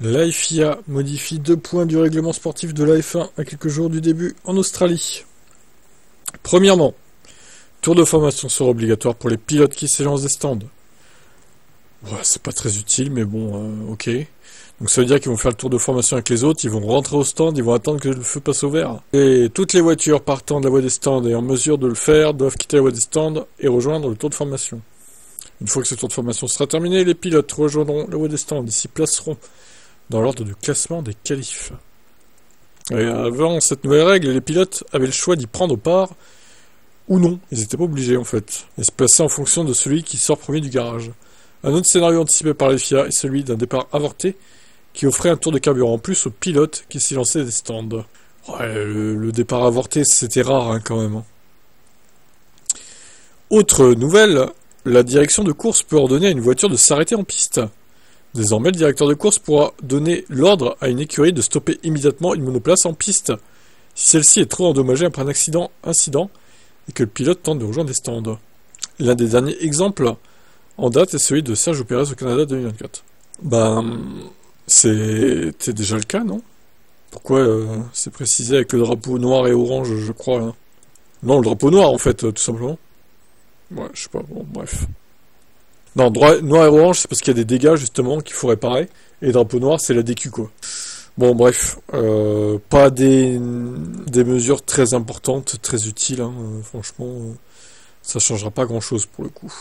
La FIA modifie 2 points du règlement sportif de la F1 à quelques jours du début en Australie. Premièrement, tour de formation sera obligatoire pour les pilotes qui s'élancent des stands. Ouais, c'est pas très utile, mais bon, ok. Donc ça veut dire qu'ils vont faire le tour de formation avec les autres, ils vont rentrer au stand, ils vont attendre que le feu passe au vert. Et toutes les voitures partant de la voie des stands et en mesure de le faire doivent quitter la voie des stands et rejoindre le tour de formation. Une fois que ce tour de formation sera terminé, les pilotes rejoindront la voie des stands et s'y placeront dans l'ordre du classement des qualifs. Et avant cette nouvelle règle, les pilotes avaient le choix d'y prendre part ou non. Ils n'étaient pas obligés en fait. Et se placer en fonction de celui qui sort premier du garage. Un autre scénario anticipé par les FIA est celui d'un départ avorté qui offrait un tour de carburant en plus aux pilotes qui s'y lançaient des stands. Ouais, le départ avorté, c'était rare hein, quand même. Autre nouvelle, la direction de course peut ordonner à une voiture de s'arrêter en piste. Désormais, le directeur de course pourra donner l'ordre à une écurie de stopper immédiatement une monoplace en piste, si celle-ci est trop endommagée après un incident et que le pilote tente de rejoindre les stands. L'un des derniers exemples en date est celui de Sergio Pérez au Canada 2024. C'était déjà le cas, non? Pourquoi c'est précisé avec le drapeau noir et orange, je crois, là? Non, le drapeau noir, en fait, tout simplement. Ouais, je sais pas, bon, bref. Non, noir et orange, c'est parce qu'il y a des dégâts, justement, qu'il faut réparer. Et drapeau noir, c'est la DQ, quoi. Bon, bref. Pas des mesures très importantes, très utiles, hein, franchement. Ça changera pas grand-chose, pour le coup.